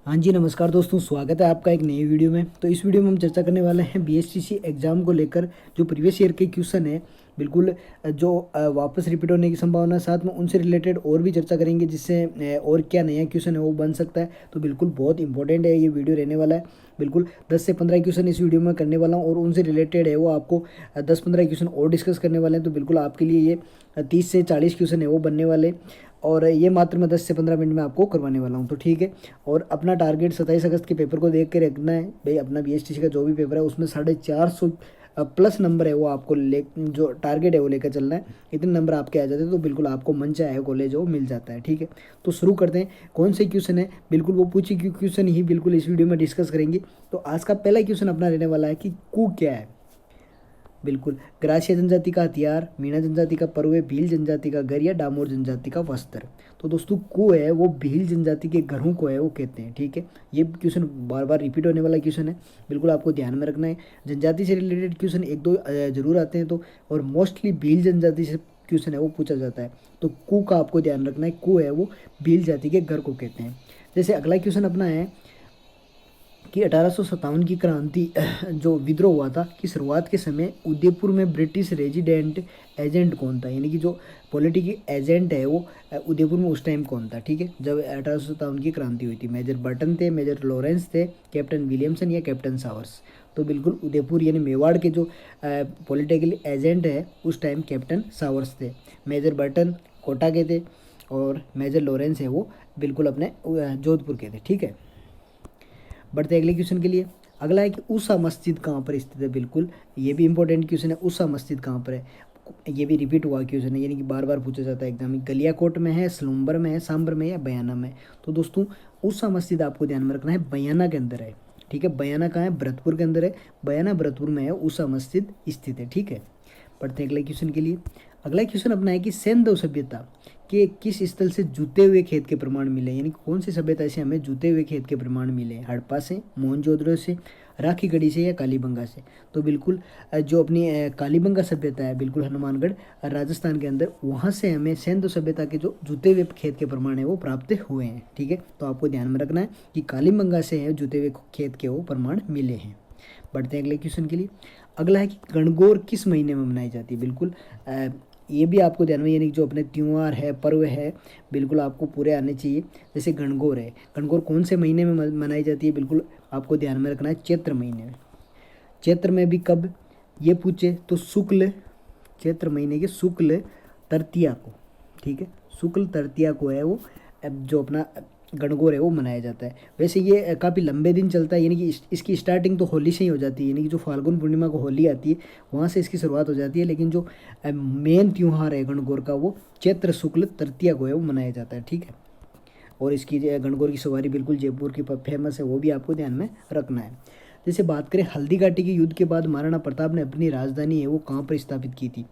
हाँ जी, नमस्कार दोस्तों, स्वागत है आपका एक नई वीडियो में। तो इस वीडियो में हम चर्चा करने वाले हैं बीएसटीसी एग्ज़ाम को लेकर। जो प्रीवियस ईयर के क्वेश्चन है बिल्कुल जो वापस रिपीट होने की संभावना है, साथ में उनसे रिलेटेड और भी चर्चा करेंगे जिससे और क्या नया क्वेश्चन है वो बन सकता है। तो बिल्कुल बहुत इंपॉर्टेंट है ये वीडियो रहने वाला है। बिल्कुल 10 से 15 क्वेश्चन इस वीडियो में करने वाला हूँ और उनसे रिलेटेड है वो आपको 10-15 क्वेश्चन और डिस्कस करने वाले हैं। तो बिल्कुल आपके लिए ये 30 से 40 क्वेश्चन है वो बनने वाले, और ये मात्र मैं 10 से 15 मिनट में आपको करवाने वाला हूँ। तो ठीक है, और अपना टारगेट 27 अगस्त के पेपर को देख के रखना है भाई। अपना बीएसटीसी का जो भी पेपर है उसमें 450 प्लस नंबर है वो आपको ले, जो टारगेट है वो लेकर चलना है। इतने नंबर आपके आ जाते हैं तो बिल्कुल आपको मन चाहे कॉलेज वो मिल जाता है। ठीक है, तो शुरू करते हैं। कौन से क्वेश्चन है, बिल्कुल वो पूछी क्वेश्चन ही बिल्कुल इस वीडियो में डिस्कस करेंगे। तो आज का पहला क्वेश्चन अपना रहने वाला है कि कू क्या है। बिल्कुल, ग्रासिया जनजाति का हथियार, मीणा जनजाति का पर्व, भील जनजाति का घर या डामोर जनजाति का वस्त्र। तो दोस्तों को है वो भील जनजाति के घरों को है वो कहते हैं। ठीक है, ये क्वेश्चन बार बार रिपीट होने वाला क्वेश्चन है, बिल्कुल आपको ध्यान में रखना है। जनजाति से रिलेटेड क्वेश्चन एक दो जरूर आते हैं, तो और मोस्टली भील जनजाति से क्वेश्चन है वो पूछा जाता है। तो कू का आपको ध्यान रखना है, कू है वो भील जाति के घर को कहते हैं। जैसे अगला क्वेश्चन अपना है कि 1857 की क्रांति जो विद्रोह हुआ था की शुरुआत के समय उदयपुर में ब्रिटिश रेजिडेंट एजेंट कौन था, यानी कि जो पॉलिटिकल एजेंट है वो उदयपुर में उस टाइम कौन था। ठीक है, जब 1857 की क्रांति हुई थी। मेजर बर्टन थे, मेजर लॉरेंस थे, कैप्टन विलियमसन या कैप्टन सावर्स। तो बिल्कुल उदयपुर यानी मेवाड़ के जो पॉलिटिकल एजेंट है उस टाइम कैप्टन सावर्स थे। मेजर बर्टन कोटा के थे और मेजर लॉरेंस है वो बिल्कुल अपने जोधपुर के थे। ठीक है, बढ़ते अगले क्वेश्चन के लिए। अगला है कि उषा मस्जिद कहाँ पर स्थित है। बिल्कुल ये भी इंपॉर्टेंट क्वेश्चन है, उषा मस्जिद कहाँ पर है। ये भी रिपीट हुआ क्वेश्चन है, यानी कि बार बार पूछा जाता है एग्जाम में। गलियाकोट में है, सलूम्बर में है, सांबर में या बयाना में। तो दोस्तों उषा मस्जिद आपको ध्यान में रखना है, बयाना के अंदर है। ठीक है, बयाना कहाँ है, भरतपुर के अंदर है। बयाना भरतपुर में है उषा मस्जिद स्थित है। ठीक है, पढ़ते हैं अगले क्वेश्चन के लिए। अगला क्वेश्चन अपना है कि सेंधव सभ्यता के किस स्थल से जुते हुए खेत के प्रमाण मिले, यानी कौन सी सभ्यता से हमें जुते हुए खेत के प्रमाण मिले। हड़प्पा से, मोहनजोदड़ो से, राखीगढ़ी से या कालीबंगा से। तो बिल्कुल जो अपनी कालीबंगा सभ्यता है बिल्कुल हनुमानगढ़ राजस्थान के अंदर, वहाँ से हमें सेंधव सभ्यता के जो जुते हुए खेत के प्रमाण है वो प्राप्त हुए हैं। ठीक है, तो आपको ध्यान में रखना है कि कालीबंगा से है जुते हुए खेत के वो प्रमाण मिले हैं। बढ़ते हैं अगले क्वेश्चन के लिए। अगला है कि गणगौर किस महीने में मनाई जाती है। बिल्कुल ये भी आपको ध्यान में, यानी कि जो अपने त्यौहार है, पर्व है, बिल्कुल आपको पूरे आने चाहिए। जैसे गणगौर है, गणगौर कौन से महीने में मनाई जाती है, बिल्कुल आपको ध्यान में रखना है चैत्र महीने में। चैत्र में भी कब ये पूछे तो शुक्ल, चैत्र महीने के शुक्ल तृतीया को। ठीक है, शुक्ल तृतीया को है वो जो अपना गणगौर है वो मनाया जाता है। वैसे ये काफ़ी लंबे दिन चलता है, यानी कि इसकी स्टार्टिंग तो होली से ही हो जाती है, यानी कि जो फाल्गुन पूर्णिमा को होली आती है वहाँ से इसकी शुरुआत हो जाती है। लेकिन जो मेन त्यौहार है गणगौर का वो चैत्र शुक्ल तृतीया को है वो मनाया जाता है। ठीक है, और इसकी गणगौर की सवारी बिल्कुल जयपुर की फेमस है, वो भी आपको ध्यान में रखना है। जैसे बात करें हल्दी घाटी के युद्ध के बाद महाराणा प्रताप ने अपनी राजधानी है वो कहाँ पर स्थापित की थी।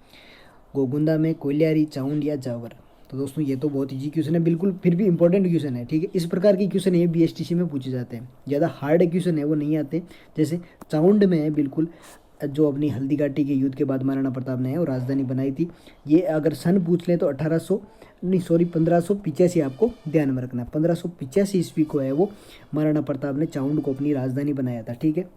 गोगुंदा में, कोयलियारी, चाउंड या जावर। तो दोस्तों ये तो बहुत इजी क्वेश्चन है, बिल्कुल फिर भी इंपॉर्टेंट क्वेश्चन है। ठीक है, इस प्रकार के क्वेश्चन ये बीएसटीसी में पूछे जाते हैं, ज़्यादा हार्ड क्वेश्चन है वो नहीं आते। जैसे चाउंड में है बिल्कुल जो अपनी हल्दी घाटी के युद्ध के बाद महाराणा प्रताप ने वो राजधानी बनाई थी। ये अगर सन पूछ लें तो 1585 आपको ध्यान में रखना है। 1585 ईस्वी को है वो महाराणा प्रताप ने चाउंड को अपनी राजधानी बनाया था। ठीक है,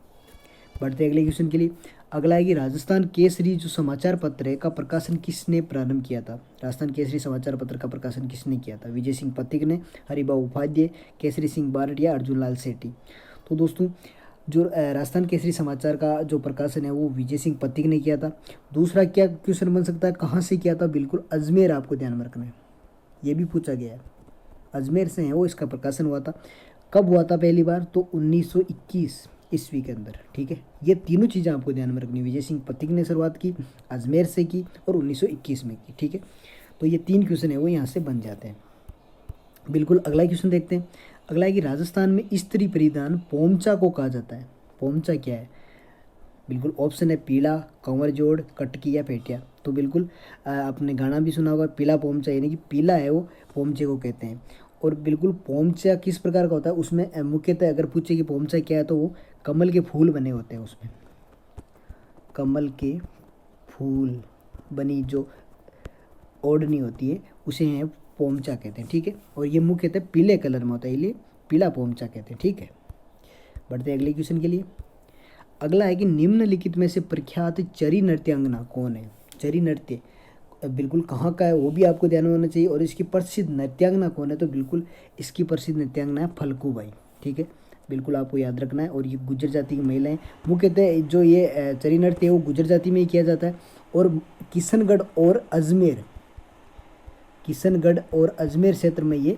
बढ़ते अगले क्वेश्चन के लिए। अगला है कि राजस्थान केसरी जो समाचार पत्र है का प्रकाशन किसने प्रारंभ किया था। राजस्थान केसरी समाचार पत्र का प्रकाशन किसने किया था। विजय सिंह पथिक ने, हरिभाऊ उपाध्याय, केसरी सिंह बारट या अर्जुन लाल सेठी। तो दोस्तों जो राजस्थान केसरी समाचार का जो प्रकाशन है वो विजय सिंह पथिक ने किया था। दूसरा क्या क्वेश्चन बन सकता है, कहाँ से किया था। बिल्कुल अजमेर आपको ध्यान में रखना है, ये भी पूछा गया है। अजमेर से है वो इसका प्रकाशन हुआ था। कब हुआ था पहली बार, तो 1921 ईस्वी के अंदर। ठीक है, ये तीनों चीज़ें आपको ध्यान में रखनी। विजय सिंह पथिक ने शुरुआत की, अजमेर से की और 1921 में की। ठीक है, तो ये 3 क्वेश्चन है वो यहाँ से बन जाते हैं। बिल्कुल अगला क्वेश्चन देखते हैं। अगला है कि राजस्थान में स्त्री परिधान पोमचा को कहा जाता है। पोमचा क्या है, बिल्कुल ऑप्शन है पीला, कंवर जोड़, कटकी या पेटिया। तो बिल्कुल आपने गाना भी सुना होगा पीला पोमचा, यानी कि पीला है वो पोमचे को कहते हैं। और बिल्कुल पोमचा किस प्रकार का होता है, उसमें मुख्यतः अगर पूछे कि पोमचा क्या है तो वो कमल के फूल बने होते हैं। उसमें कमल के फूल बनी जो ओढ़नी होती है उसे हैं पोमचा कहते हैं। ठीक है, और ये मुख्यतः पीले कलर में होता है, ये पीला पोमचा कहते हैं। ठीक है, बढ़ते हैं अगले क्वेश्चन के लिए। अगला है कि निम्नलिखित में से प्रख्यात चरी नृत्यांगना कौन है। चरी नृत्य बिल्कुल कहाँ का है वो भी आपको ध्यान में होना चाहिए, और इसकी प्रसिद्ध नृत्यांगना कौन है, तो बिल्कुल इसकी प्रसिद्ध नृत्यांगना है फल्गुबाई। ठीक है, बिल्कुल आपको याद रखना है। और ये गुज्जर जाति की महिलाएं मुख्यतः जो ये चरी नृत्य है वो गुज्जर जाति में ही किया जाता है, और किशनगढ़ और अजमेर क्षेत्र में ये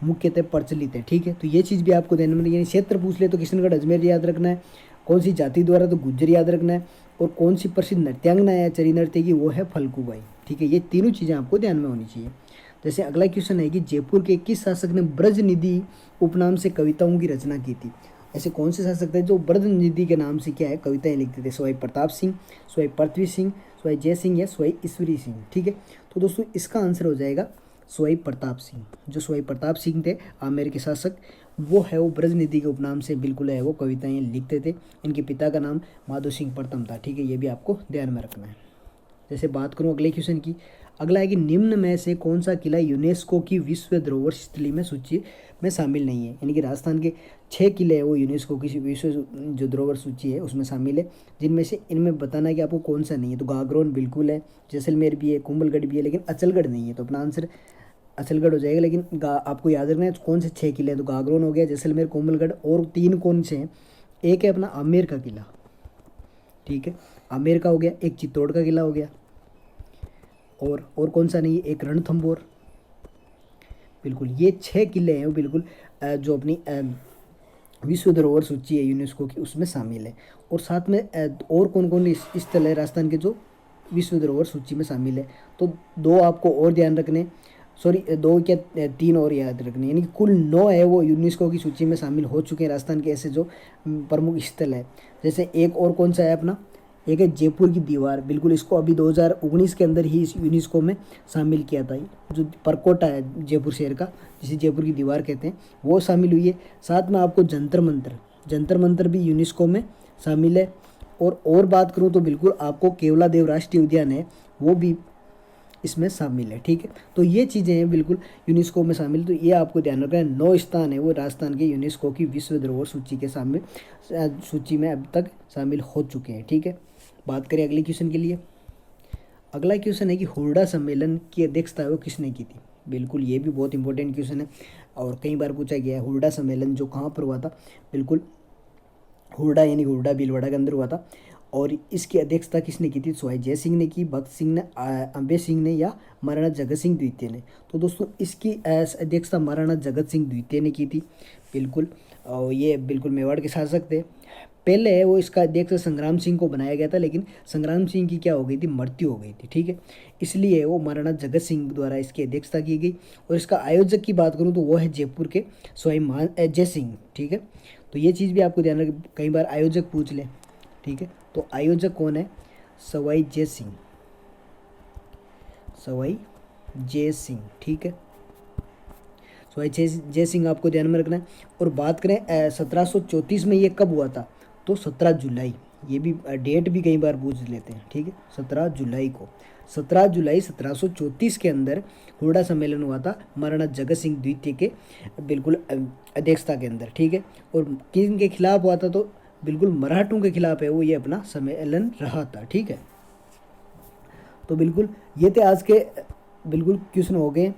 मुख्यतः प्रचलित है। ठीक है, तो ये चीज़ भी आपको ध्यान में, यानी क्षेत्र पूछ ले तो किशनगढ़ अजमेर याद रखना है, कौन सी जाति द्वारा तो गुज्जर याद रखना है, और कौन सी प्रसिद्ध नृत्यांगना है चरी नृत्य की वो है फल्गुबाई। ठीक है, ये तीनों चीज़ें आपको ध्यान में होनी चाहिए। जैसे अगला क्वेश्चन है कि जयपुर के किस शासक ने ब्रजनिधि उपनाम से कविताओं की रचना की थी। ऐसे कौन से शासक थे जो ब्रजनिधि के नाम से क्या है कविताएं लिखते थे। सवाई प्रताप सिंह, सवाई पृथ्वी सिंह, सवाई जय सिंह या सवाई ईश्वरी सिंह। ठीक है, तो दोस्तों इसका आंसर हो जाएगा सवाई प्रताप सिंह। जो सवाई प्रताप सिंह थे आमेर के शासक, वो है वो ब्रजनिधि के उपनाम से बिल्कुल है वो कविताएं लिखते थे। इनके पिता का नाम माधो सिंह प्रथम था। ठीक है, ये भी आपको ध्यान में रखना है। जैसे बात करूँ अगले क्वेश्चन की, अगला है कि निम्न में से कौन सा किला यूनेस्को की विश्व धरोहर स्थली में सूची में शामिल नहीं है। यानी कि राजस्थान के 6 किले हैं वो यूनेस्को की विश्व जो धरोहर सूची है उसमें शामिल है, जिनमें से इनमें बताना है कि आपको कौन सा नहीं है। तो गागरोन बिल्कुल है, जैसलमेर भी है, कुंभलगढ़ भी है, लेकिन अचलगढ़ नहीं है। तो अपना आंसर अचलगढ़ हो जाएगा। लेकिन आपको याद रखना है कौन से 6 किले हैं। तो गागरोन हो गया, जैसलमेर, कुंभलगढ़, और 3 कौन से हैं, एक है अपना आमेर का किला। ठीक है, आमेर का हो गया, एक चित्तौड़ का किला हो गया, और कौन सा नहीं है, एक रणथंभौर। बिल्कुल ये 6 किले हैं वो बिल्कुल जो अपनी विश्व धरोहर सूची है यूनेस्को की उसमें शामिल है। और साथ में और कौन कौन स्थल है राजस्थान के जो विश्व धरोहर सूची में शामिल है। तो 2 आपको और ध्यान रखने, सॉरी 2 क्या 3 और याद रखने, यानी कि कुल 9 है वो यूनेस्को की सूची में शामिल हो चुके हैं राजस्थान के ऐसे जो प्रमुख स्थल है। जैसे एक और कौन सा है अपना, एक है जयपुर की दीवार। बिल्कुल इसको अभी 2019 के अंदर ही इस यूनेस्को में शामिल किया था। जो परकोटा है जयपुर शहर का, जिसे जयपुर की दीवार कहते हैं, वो शामिल हुई है। साथ में आपको जंतर मंतर भी यूनेस्को में शामिल है। और बात करूँ तो बिल्कुल आपको केवलादेव राष्ट्रीय उद्यान है वो भी इसमें शामिल है। ठीक है, तो ये चीज़ें हैं बिल्कुल यूनेस्को में शामिल। तो ये आपको ध्यान रखना है। 9 स्थान है वो राजस्थान के यूनेस्को की विश्व धरोहर सूची के सूची में अब तक शामिल हो चुके हैं। ठीक है, बात करें अगले क्वेश्चन के लिए। अगला क्वेश्चन है कि हुरडा सम्मेलन की अध्यक्षता वो किसने की थी। बिल्कुल ये भी बहुत इंपॉर्टेंट क्वेश्चन है और कई बार पूछा गया है। हुरडा सम्मेलन जो कहाँ पर हुआ था, बिल्कुल हुरडा यानी हुरडा भीलवाड़ा के अंदर हुआ था। और इसकी अध्यक्षता किसने की थी, सवाई जय सिंह ने की, भगत सिंह ने, अम्बे सिंह ने, या महाराणा जगत सिंह द्वितीय ने। तो दोस्तों इसकी अध्यक्षता महाराणा जगत सिंह द्वितीय ने की थी। बिल्कुल, और ये बिल्कुल मेवाड़ के शासक थे। पहले वो इसका अध्यक्ष संग्राम सिंह को बनाया गया था, लेकिन संग्राम सिंह की क्या हो गई थी, मृत्यु हो गई थी। ठीक है, इसलिए वो महाराणा जगत सिंह द्वारा इसकी अध्यक्षता की गई। और इसका आयोजक की बात करूँ तो वो है जयपुर के सवाई जय सिंह। ठीक है, तो ये चीज़ भी आपको ध्यान रखें, कई बार आयोजक पूछ ले। ठीक है, तो आयोजक कौन है, सवाई जय सिंह, सवाई जय सिंह। ठीक है, सवाई जय सिंह आपको ध्यान में रखना है। और बात करें 1734 में ये कब हुआ था, तो 17 जुलाई। ये भी डेट भी कई बार पूछ लेते हैं। ठीक है, 17 जुलाई को, 17 जुलाई 1734 के अंदर हुरडा सम्मेलन हुआ था महाराणा जगत सिंह द्वितीय के बिल्कुल अध्यक्षता के अंदर। ठीक है, और किन के खिलाफ हुआ था, तो बिल्कुल मराठों के खिलाफ है वो ये अपना सम्मेलन रहा था। ठीक है, तो बिल्कुल ये थे आज के बिल्कुल क्वेश्चन हो गए।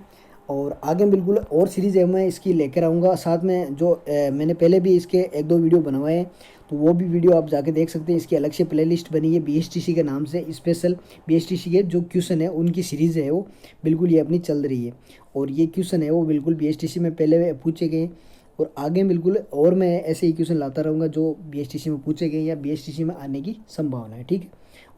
और आगे बिल्कुल और सीरीज़ है मैं इसकी लेकर आऊँगा। साथ में जो मैंने पहले भी इसके 1-2 वीडियो बनवाए हैं, तो वो भी वीडियो आप जाके देख सकते हैं। इसकी अलग से प्लेलिस्ट बनी है BSTC के नाम से, स्पेशल BSTC के जो क्वेश्चन है उनकी सीरीज़ है वो बिल्कुल ये अपनी चल रही है। और ये क्वेश्चन है वो बिल्कुल BSTC में पहले पूछे गए, और आगे बिल्कुल और मैं ऐसे ही क्वेश्चन लाता रहूँगा जो BSTC में पूछे गए या BSTC में आने की संभावना है। ठीक है,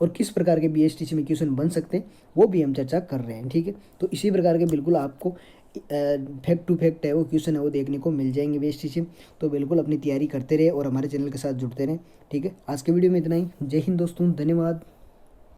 और किस प्रकार के BSTC में क्वेश्चन बन सकते हैं वो भी हम चर्चा कर रहे हैं। ठीक है, तो इसी प्रकार के बिल्कुल आपको फैक्ट टू फैक्ट है वो क्वेश्चन है वो देखने को मिल जाएंगे BSTC। तो बिल्कुल अपनी तैयारी करते रहे और हमारे चैनल के साथ जुड़ते रहें। ठीक है, आज के वीडियो में इतना ही। जय हिंद दोस्तों, धन्यवाद।